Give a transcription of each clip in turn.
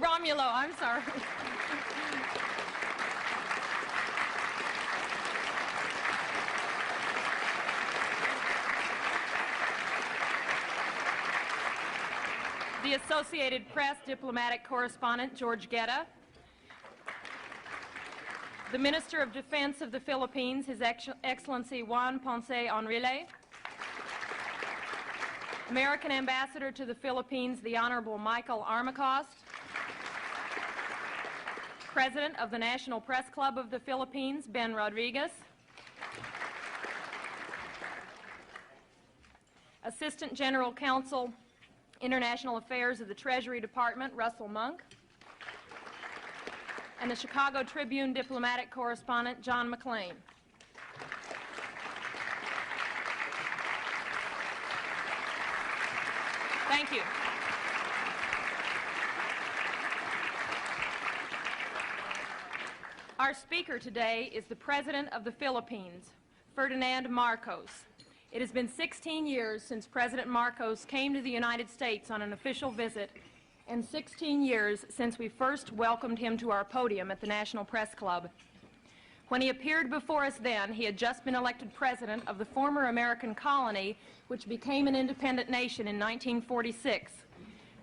Romulo, I'm sorry. The Associated Press diplomatic correspondent, George Guetta. The Minister of Defense of the Philippines, His Excellency Juan Ponce Enrile. American Ambassador to the Philippines, the Honorable Michael Armacost. President of the National Press Club of the Philippines, Ben Rodriguez. Assistant General Counsel, International Affairs of the Treasury Department, Russell Monk. And the Chicago Tribune diplomatic correspondent, John McLean. Thank you. Our speaker today is the President of the Philippines, Ferdinand Marcos. It has been 16 years since President Marcos came to the United States on an official visit, and 16 years since we first welcomed him to our podium at the National Press Club. When he appeared before us then, he had just been elected president of the former American colony, which became an independent nation in 1946.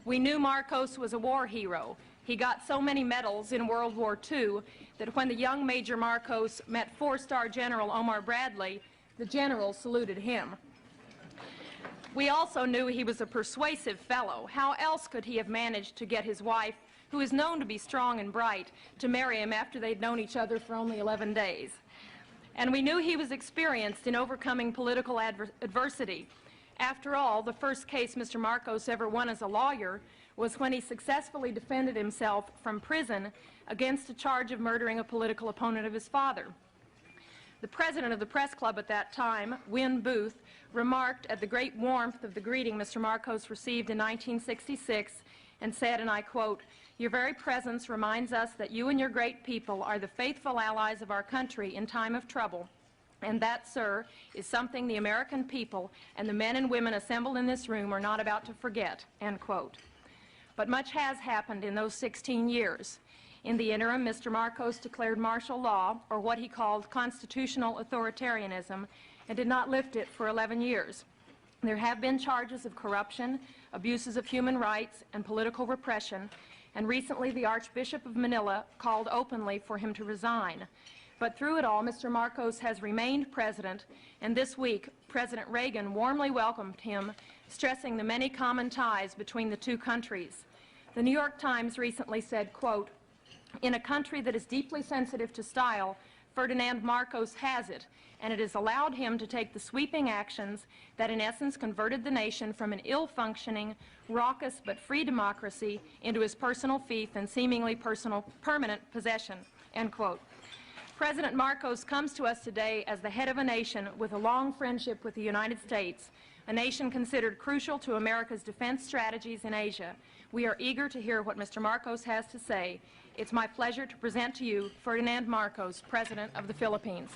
We knew Marcos was a war hero. He got so many medals in World War II that when the young Major Marcos met four-star General Omar Bradley, the general saluted him. We also knew he was a persuasive fellow. How else could he have managed to get his wife, who is known to be strong and bright, to marry him after they'd known each other for only 11 days? And we knew he was experienced in overcoming political adversity. After all, the first case Mr. Marcos ever won as a lawyer was when he successfully defended himself from prison against a charge of murdering a political opponent of his father. The president of the press club at that time, Win Booth, remarked at the great warmth of the greeting Mr. Marcos received in 1966 and said, and I quote, "Your very presence reminds us that you and your great people are the faithful allies of our country in time of trouble. And that, sir, is something the American people and the men and women assembled in this room are not about to forget," end quote. But much has happened in those 16 years. In the interim, Mr. Marcos declared martial law, or what he called constitutional authoritarianism, and did not lift it for 11 years. There have been charges of corruption, abuses of human rights, and political repression, and recently the Archbishop of Manila called openly for him to resign. But through it all, Mr. Marcos has remained president, and this week, President Reagan warmly welcomed him, stressing the many common ties between the two countries. The New York Times recently said, quote, "In a country that is deeply sensitive to style, Ferdinand Marcos has it, and it has allowed him to take the sweeping actions that in essence converted the nation from an ill-functioning, raucous but free democracy into his personal fief and seemingly permanent possession," end quote. President Marcos comes to us today as the head of a nation with a long friendship with the United States, a nation considered crucial to America's defense strategies in Asia. We are eager to hear what Mr. Marcos has to say. It's my pleasure to present to you Ferdinand Marcos, President of the Philippines.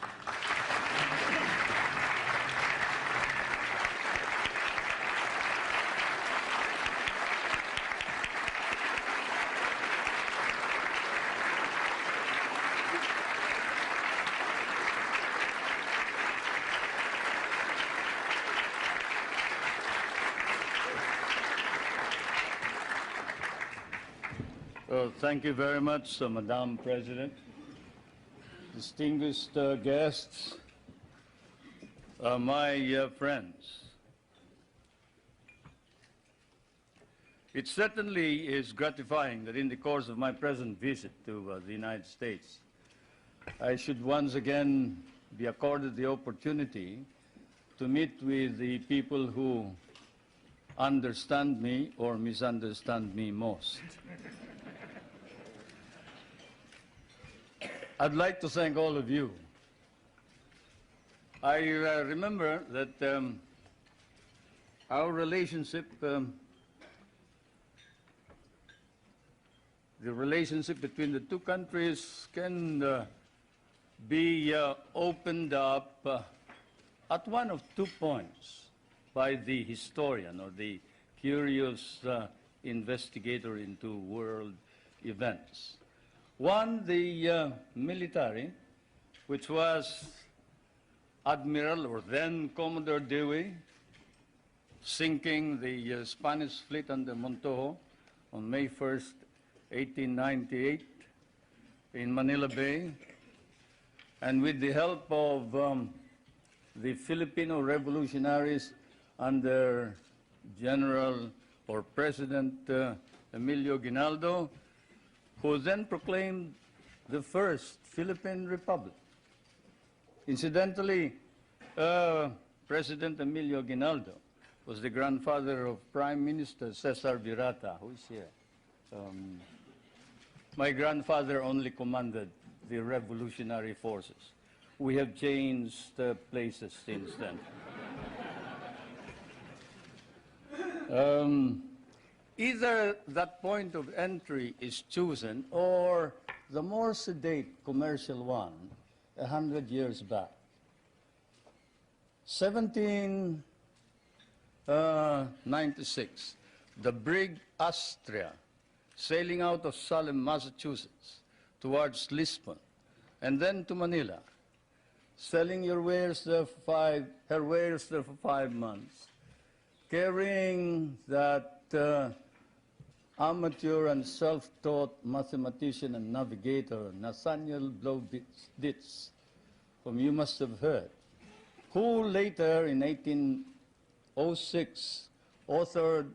Thank you very much, Madam President. Distinguished guests, my friends. It certainly is gratifying that in the course of my present visit to the United States, I should once again be accorded the opportunity to meet with the people who understand me or misunderstand me most. I'd like to thank all of you. I remember that our relationship, the relationship between the two countries can be opened up at one of 2 points by the historian or the curious investigator into world events. One, the military, which was Admiral or then Commodore Dewey, sinking the Spanish fleet under Montojo on May 1st, 1898 in Manila Bay, and with the help of the Filipino revolutionaries under General or President Emilio Aguinaldo, who then proclaimed the first Philippine Republic. Incidentally, President Emilio Aguinaldo was the grandfather of Prime Minister Cesar Virata, who is here. My grandfather only commanded the revolutionary forces. We have changed places since then. Either that point of entry is chosen or the more sedate commercial one 100 years back. 1796, the brig Astrea, sailing out of Salem, Massachusetts, towards Lisbon, and then to Manila, selling her wares there for 5 months, carrying that amateur and self-taught mathematician and navigator, Nathaniel Blow-Ditz, whom you must have heard, who later, in 1806, authored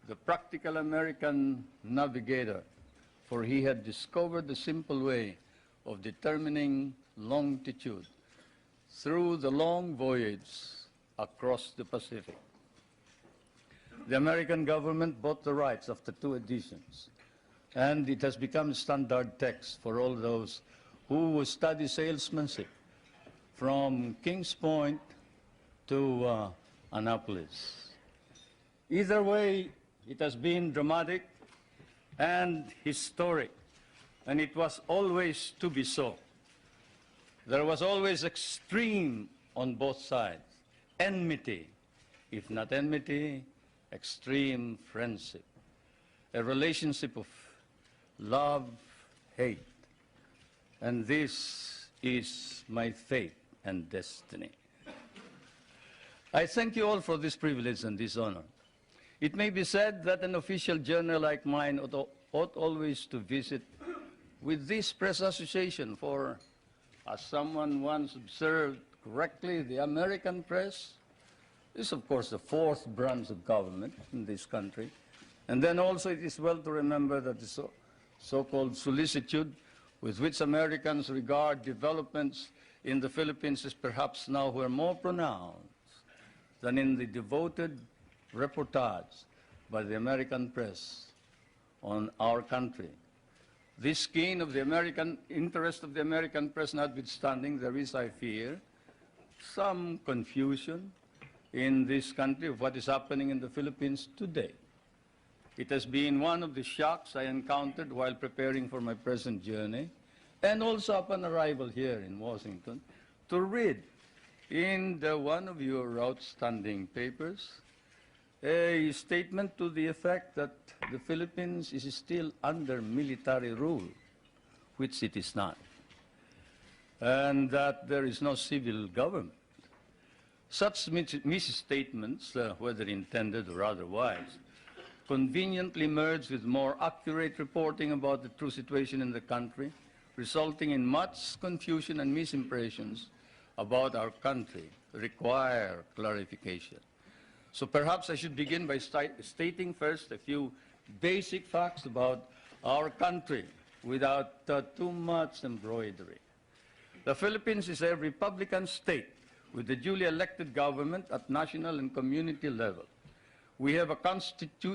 The Practical American Navigator, for he had discovered the simple way of determining longitude through the long voyage across the Pacific. The American government bought the rights after 2 editions, and it has become standard text for all those who study salesmanship from Kings Point to Annapolis. Either way, it has been dramatic and historic, and it was always to be so. There was always extreme on both sides, enmity, if not enmity, extreme friendship, a relationship of love, hate. And this is my fate and destiny. I thank you all for this privilege and this honor. It may be said that an official journal like mine ought always to visit with this press association, for, as someone once observed correctly, the American press is, of course, the 4th branch of government in this country. And then also it is well to remember that the so-called solicitude with which Americans regard developments in the Philippines is perhaps now more pronounced than in the devoted reportage by the American press on our country. This keen of the American interest of the American press notwithstanding, there is, I fear, some confusion in this country of what is happening in the Philippines today. It has been one of the shocks I encountered while preparing for my present journey, and also upon arrival here in Washington, to read in one of your outstanding papers a statement to the effect that the Philippines is still under military rule, which it is not, and that there is no civil government. Such misstatements, whether intended or otherwise, conveniently merge with more accurate reporting about the true situation in the country, resulting in much confusion and misimpressions about our country, require clarification. So perhaps I should begin by stating first a few basic facts about our country without too much embroidery. The Philippines is a republican state with a duly elected government at national and community level. We have a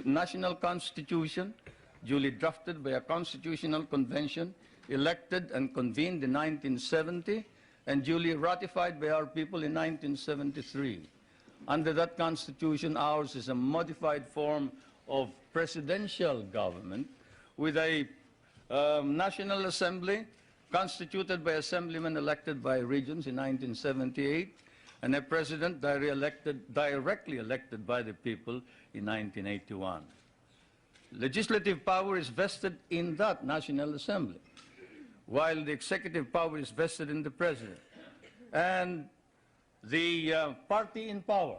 national constitution duly drafted by a constitutional convention elected and convened in 1970 and duly ratified by our people in 1973. Under that constitution, ours is a modified form of presidential government with a National Assembly constituted by assemblymen elected by regions in 1978 and a president directly elected by the people in 1981. Legislative power is vested in that National Assembly, while the executive power is vested in the President. And the party in power,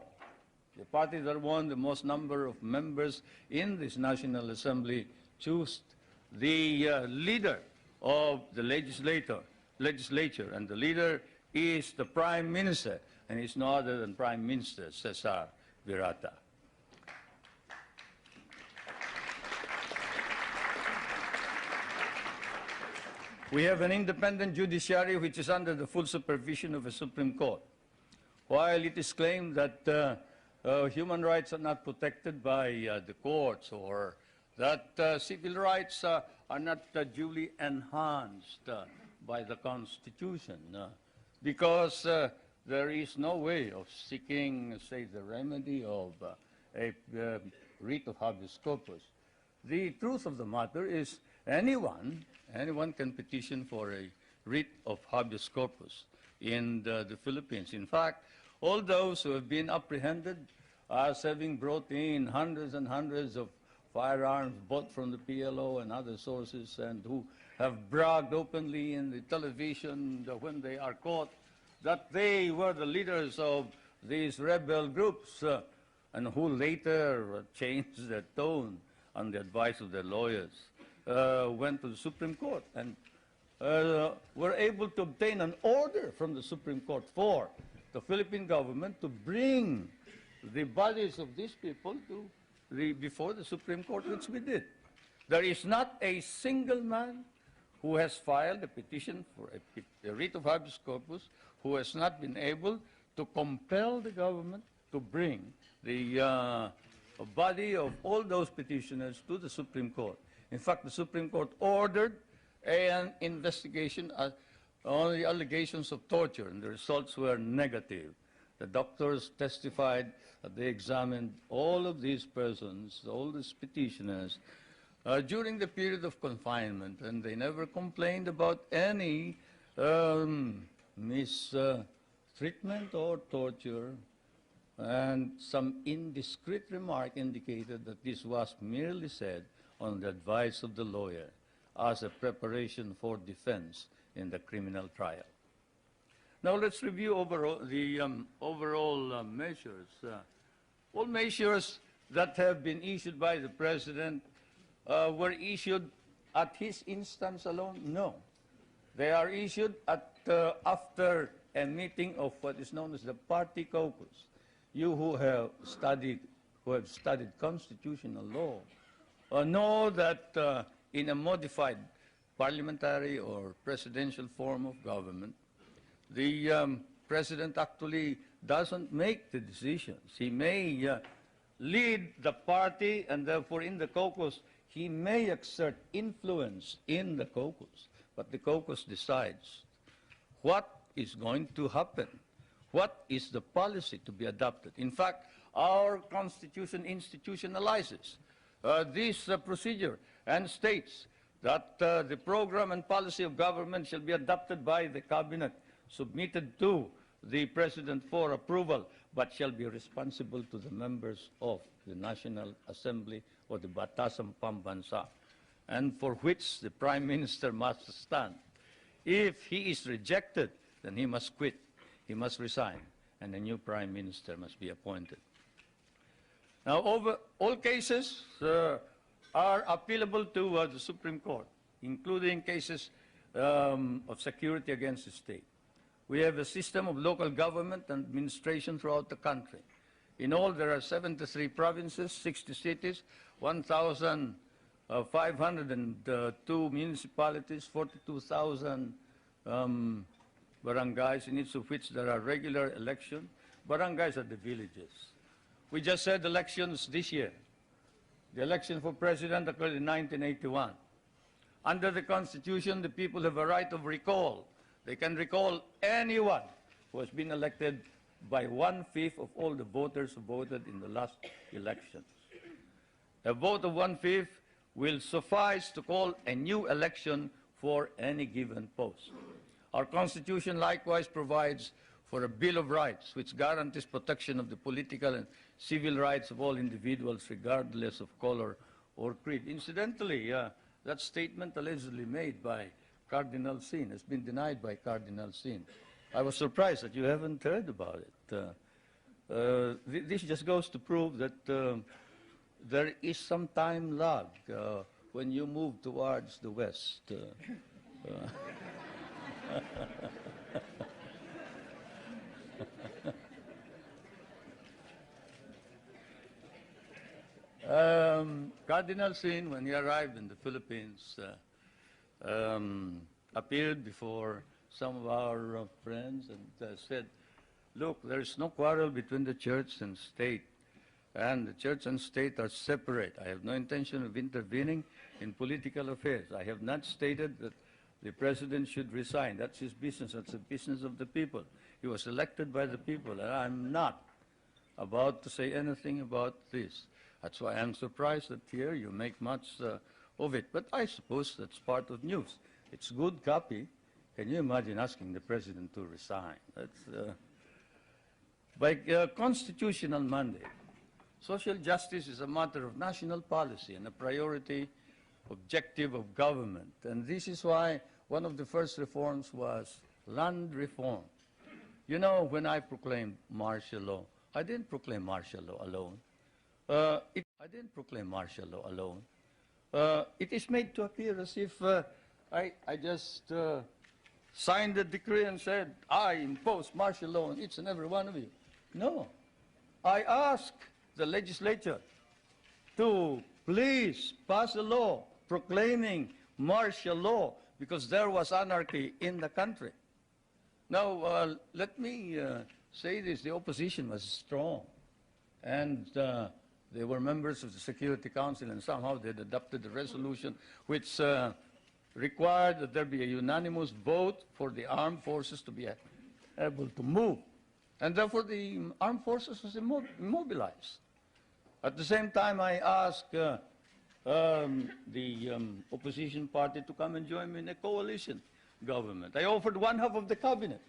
the party that won the most number of members in this National Assembly, choose the leader of the legislature, and the leader is the Prime Minister, and he's no other than Prime Minister Cesar Virata. We have an independent judiciary which is under the full supervision of the Supreme Court. While it is claimed that human rights are not protected by the courts, or that civil rights are not duly enhanced by the Constitution, because there is no way of seeking, say, the remedy of a writ of habeas corpus. The truth of the matter is anyone can petition for a writ of habeas corpus in the Philippines. In fact, all those who have been apprehended as having brought in hundreds and hundreds of firearms bought from the PLO and other sources, and who have bragged openly in the television when they are caught that they were the leaders of these rebel groups, and who later changed their tone on the advice of their lawyers, went to the Supreme Court and were able to obtain an order from the Supreme Court for the Philippine government to bring the bodies of these people to before the Supreme Court, which we did. There is not a single man who has filed a petition for a writ of habeas corpus who has not been able to compel the government to bring the body of all those petitioners to the Supreme Court. In fact, the Supreme Court ordered an investigation on the allegations of torture, and the results were negative. The doctors testified that they examined all of these persons, all these petitioners, during the period of confinement, and they never complained about any mistreatment or torture, and some indiscreet remark indicated that this was merely said on the advice of the lawyer as a preparation for defense in the criminal trial. Now let's review the overall measures. All measures that have been issued by the President were issued at his instance alone? No. They are issued after a meeting of what is known as the party caucus. You who have studied constitutional law know that in a modified parliamentary or presidential form of government, the President actually doesn't make the decisions. He may lead the party, and therefore in the caucus he may exert influence in the caucus, but the caucus decides what is going to happen, what is the policy to be adopted. In fact, our Constitution institutionalizes this procedure and states that the program and policy of government shall be adopted by the cabinet, submitted to the President for approval, but shall be responsible to the members of the National Assembly or the Batasang Pambansa, and for which the Prime Minister must stand. If he is rejected, then he must quit, he must resign, and a new Prime Minister must be appointed. Now, all cases are appealable to the Supreme Court, including cases of security against the state. We have a system of local government and administration throughout the country. In all, there are 73 provinces, 60 cities, 1,502 municipalities, 42,000 barangays, in each of which there are regular elections. Barangays are the villages. We just had elections this year. The election for president occurred in 1981. Under the Constitution, the people have a right of recall. They can recall anyone who has been elected by 1/5 of all the voters who voted in the last elections. A vote of 1/5 will suffice to call a new election for any given post. Our Constitution likewise provides for a Bill of Rights, which guarantees protection of the political and civil rights of all individuals, regardless of color or creed. Incidentally, that statement allegedly made by Cardinal Sin has been denied by Cardinal Sin. I was surprised that you haven't heard about it. This just goes to prove that there is some time lag when you move towards the West. Cardinal Sin, when he arrived in the Philippines, appeared before some of our friends and said, look, there is no quarrel between the church and state, and the church and state are separate. I have no intention of intervening in political affairs. I have not stated that the president should resign. That's his business. That's the business of the people. He was elected by the people, and I'm not about to say anything about this. That's why I'm surprised that here you make much of it. But I suppose that's part of news. It's good copy. Can you imagine asking the president to resign? That's, by constitutional mandate, social justice is a matter of national policy and a priority objective of government. And this is why one of the first reforms was land reform. You know, when I proclaimed martial law, I didn't proclaim martial law alone. I didn't proclaim martial law alone. It is made to appear as if I just signed the decree and said, I impose martial law on each and every one of you. No. I asked the legislature to please pass a law proclaiming martial law because there was anarchy in the country. Now, let me say this. The opposition was strong. And they were members of the Security Council, and somehow they adopted a resolution which required that there be a unanimous vote for the armed forces to be able to move. And therefore, the armed forces was immobilized. At the same time, I asked the opposition party to come and join me in a coalition government. I offered one half of the cabinet.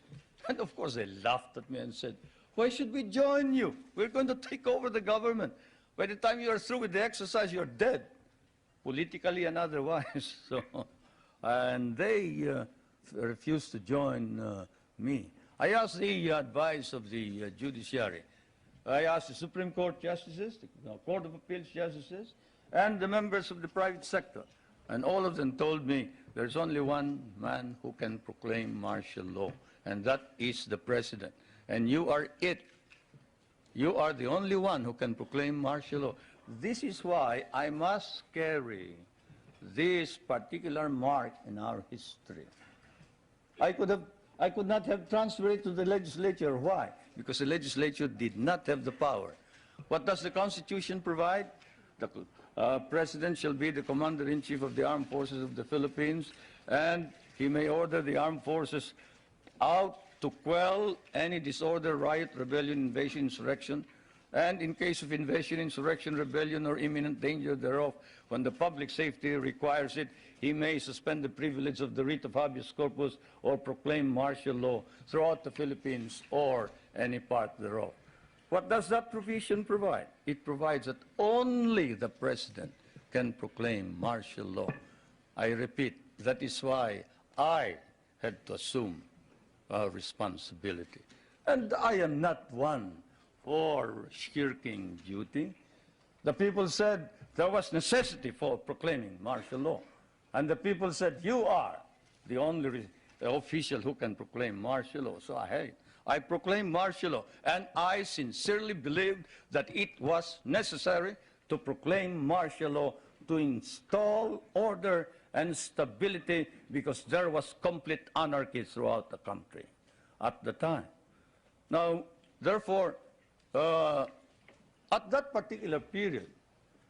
And of course, they laughed at me and said, why should we join you? We're going to take over the government. By the time you are through with the exercise, you're dead, politically and otherwise. So, and they refused to join me. I asked the advice of the judiciary. I asked the Supreme Court justices, the Court of Appeals justices, and the members of the private sector. And all of them told me there's only one man who can proclaim martial law, and that is the president. And you are it. You are the only one who can proclaim martial law. This is why I must carry this particular mark in our history. I could not have transferred it to the legislature. Why? Because the legislature did not have the power. What does the Constitution provide? The President shall be the Commander-in-Chief of the Armed Forces of the Philippines, and he may order the armed forces out to quell any disorder, riot, rebellion, invasion, insurrection, and in case of invasion, insurrection, rebellion, or imminent danger thereof, when the public safety requires it, he may suspend the privilege of the writ of habeas corpus or proclaim martial law throughout the Philippines or any part thereof. What does that provision provide? It provides that only the President can proclaim martial law. I repeat, that is why I had to assume responsibility. And I am not one for shirking duty. The people said there was necessity for proclaiming martial law. And the people said, you are the only official who can proclaim martial law. So I proclaimed martial law. And I sincerely believed that it was necessary to proclaim martial law to install order and stability because there was complete anarchy throughout the country at the time. Now, therefore, at that particular period,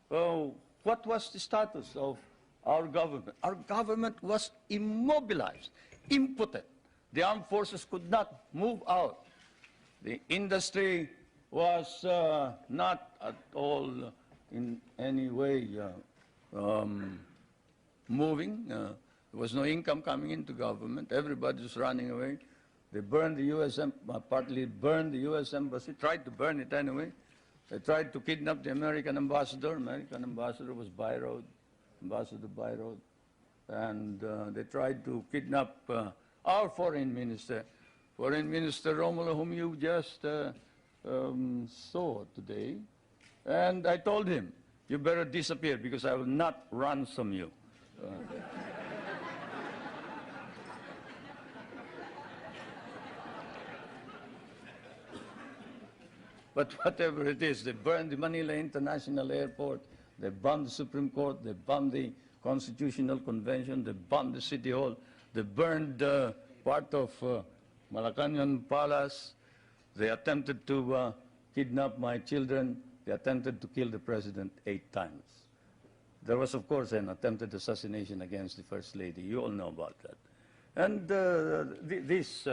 what was the status of our government? Our government was immobilized, impotent. The armed forces could not move out. The industry was not at all in any way moving. There was no income coming into government. Everybody was running away. They burned the U.S. Partly burned the U.S. Embassy, tried to burn it anyway. They tried to kidnap the American ambassador. American ambassador was Byroad, Ambassador Byroad. And they tried to kidnap our foreign minister, Romulo, whom you just saw today. And I told him, you better disappear because I will not ransom you. But whatever it is, they burned the Manila International Airport, they bombed the Supreme Court, they bombed the Constitutional Convention, they bombed the City Hall, they burned part of Malacanang Palace, they attempted to kidnap my children, they attempted to kill the President 8 times. There was, of course, an attempted assassination against the First Lady. You all know about that. And this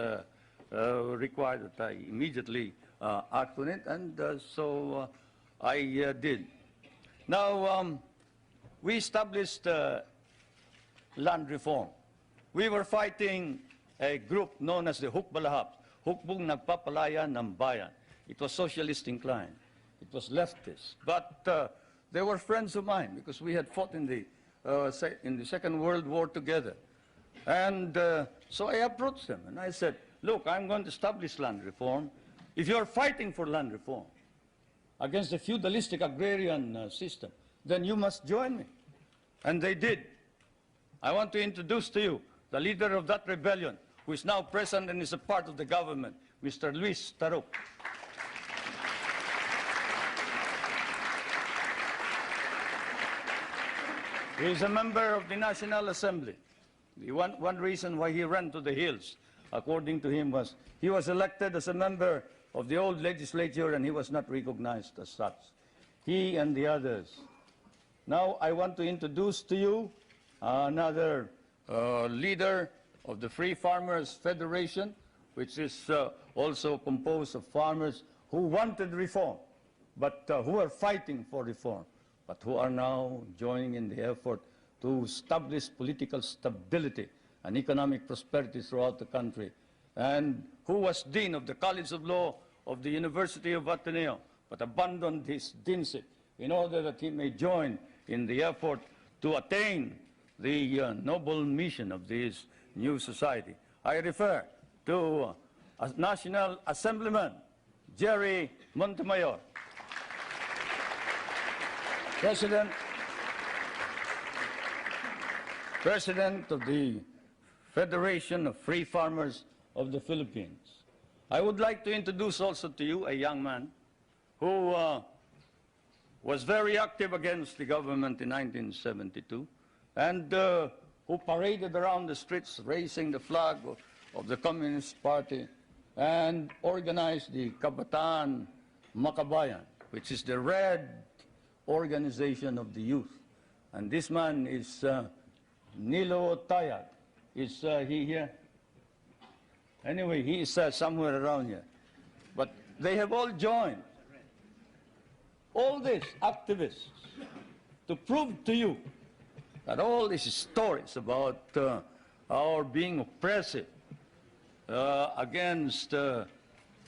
required that I immediately act on it, and so I did. Now, we established land reform. We were fighting a group known as the Hukbalahap, Hukbong Nagpapalaya ng Bayan. It was socialist inclined. It was leftist. But they were friends of mine because we had fought in the Second World War together. And so I approached them and I said, look, I'm going to establish land reform. If you're fighting for land reform against the feudalistic agrarian system, then you must join me. And they did. I want to introduce to you the leader of that rebellion, who is now present and is a part of the government, Mr. Luis Taruk. He is a member of the National Assembly. One reason why he ran to the hills, according to him, was he was elected as a member of the old legislature and he was not recognized as such. He and the others. Now I want to introduce to you another leader of the Free Farmers Federation, which is also composed of farmers who wanted reform, but who are fighting for reform, but who are now joining in the effort to establish political stability and economic prosperity throughout the country, and who was Dean of the College of Law of the University of Ateneo, but abandoned his deanship in order that he may join in the effort to attain the noble mission of this new society. I refer to National Assemblyman Jerry Montemayor, President of the Federation of Free Farmers of the Philippines. I would like to introduce also to you a young man who was very active against the government in 1972 and who paraded around the streets raising the flag of the Communist Party and organized the Kabataan Makabayan, which is the red organization of the youth. And this man is Nilo Tayag. Is he here? Anyway, he is somewhere around here. But they have all joined, all these activists, to prove to you that all these stories about our being oppressive against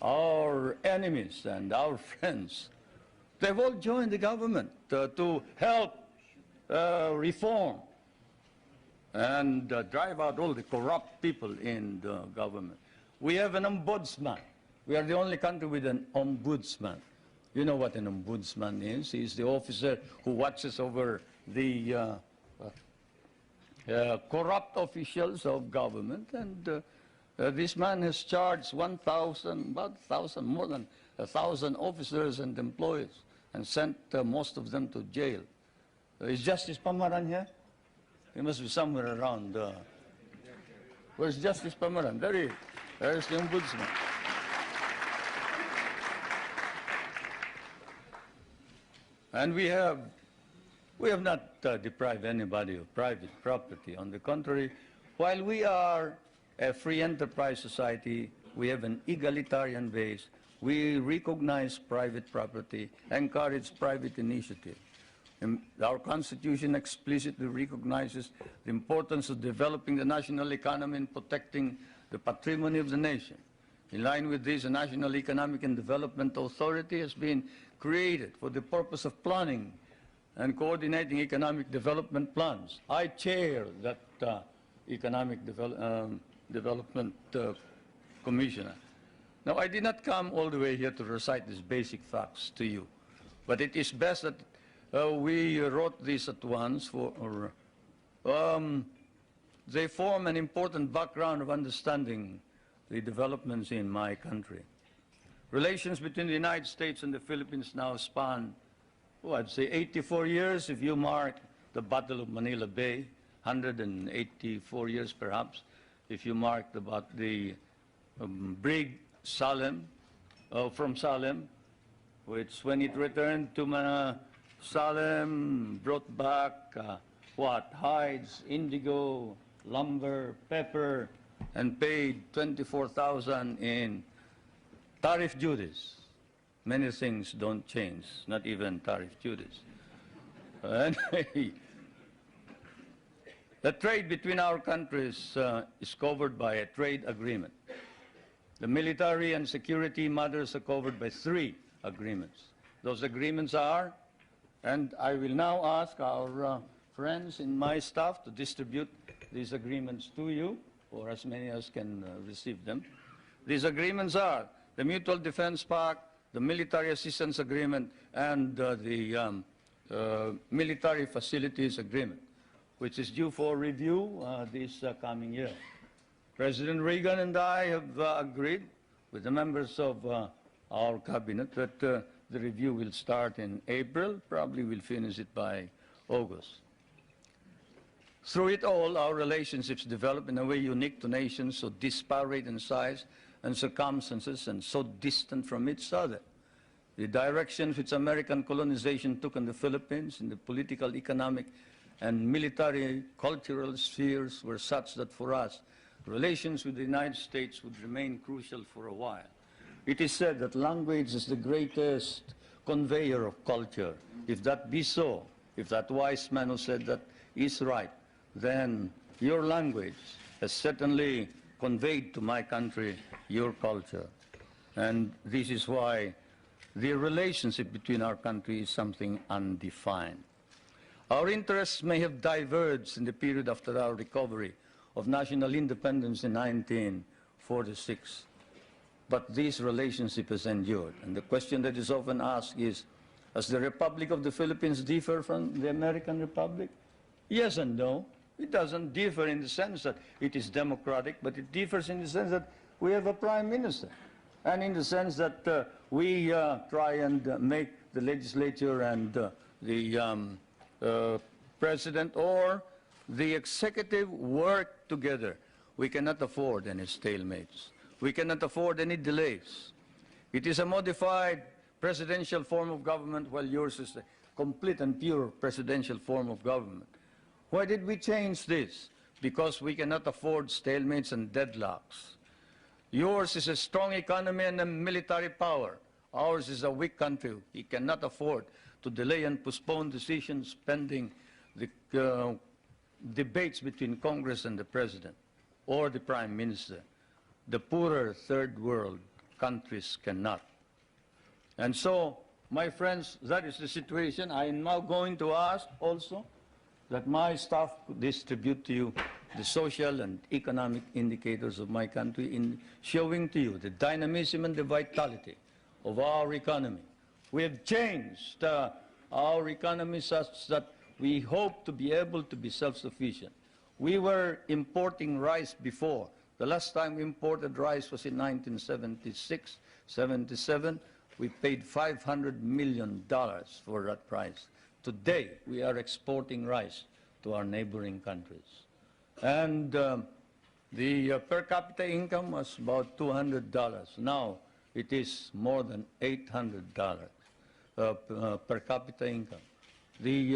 our enemies and our friends, they've all joined the government to help reform and drive out all the corrupt people in the government. We have an ombudsman. We are the only country with an ombudsman. You know what an ombudsman is. He is the officer who watches over the corrupt officials of government. And this man has charged more than 1,000 officers and employees and sent most of them to jail. Is Justice Pamaran here? He must be somewhere around. Where's Justice Pamaran? There he is. There's the ombudsman. And we have not deprived anybody of private property. On the contrary, while we are a free enterprise society, we have an egalitarian base. We recognize private property, encourage private initiative. And our Constitution explicitly recognizes the importance of developing the national economy and protecting the patrimony of the nation. In line with this, the National Economic and Development Authority has been created for the purpose of planning and coordinating economic development plans. I chair that economic development commissioner. Now, I did not come all the way here to recite these basic facts to you, but it is best that we wrote this at once they form an important background of understanding the developments in my country. Relations between the United States and the Philippines now span, I'd say 84 years if you mark the Battle of Manila Bay, 184 years perhaps if you mark the brig Salem, from Salem, which when it returned to Salem brought back hides, indigo, lumber, pepper, and paid $24,000 in tariff duties. Many things don't change, not even tariff duties. Anyway, the trade between our countries is covered by a trade agreement. The military and security matters are covered by 3 agreements. Those agreements are, and I will now ask our friends in my staff to distribute these agreements to you, or as many as can receive them. These agreements are the Mutual Defense Pact, the Military Assistance Agreement, and the Military Facilities Agreement, which is due for review this coming year. President Reagan and I have agreed with the members of our cabinet that the review will start in April, probably we'll finish it by August. Through it all, our relationships develop in a way unique to nations so disparate in size and circumstances and so distant from each other. The directions which American colonization took on the Philippines in the political, economic, and military, cultural spheres were such that for us, relations with the United States would remain crucial for a while. It is said that language is the greatest conveyor of culture. If that be so, if that wise man who said that is right, then your language has certainly conveyed to my country your culture. And this is why the relationship between our countries is something undefined. Our interests may have diverged in the period after our recovery of national independence in 1946, but this relationship has endured. And the question that is often asked is, does the Republic of the Philippines differ from the American Republic? Yes and no. It doesn't differ in the sense that it is democratic, but it differs in the sense that we have a prime minister, and in the sense that we try and make the legislature and the president or the executive work together. We cannot afford any stalemates. We cannot afford any delays. It is a modified presidential form of government, while yours is a complete and pure presidential form of government. Why did we change this? Because we cannot afford stalemates and deadlocks. Yours is a strong economy and a military power. Ours is a weak country. We cannot afford to delay and postpone decisions pending the debates between Congress and the President or the Prime Minister. The poorer third world countries cannot. And so, my friends, that is the situation. I am now going to ask also that my staff distribute to you the social and economic indicators of my country in showing to you the dynamism and the vitality of our economy. We have changed our economy such that we hope to be able to be self-sufficient. We were importing rice before. The last time we imported rice was in 1976, 77. We paid $500 million for that price. Today, we are exporting rice to our neighboring countries. And the per capita income was about $200. Now, it is more than $800 per capita income. The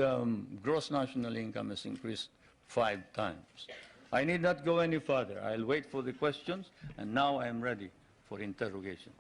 gross national income has increased 5 times. I need not go any further. I'll wait for the questions, and now I am ready for interrogation.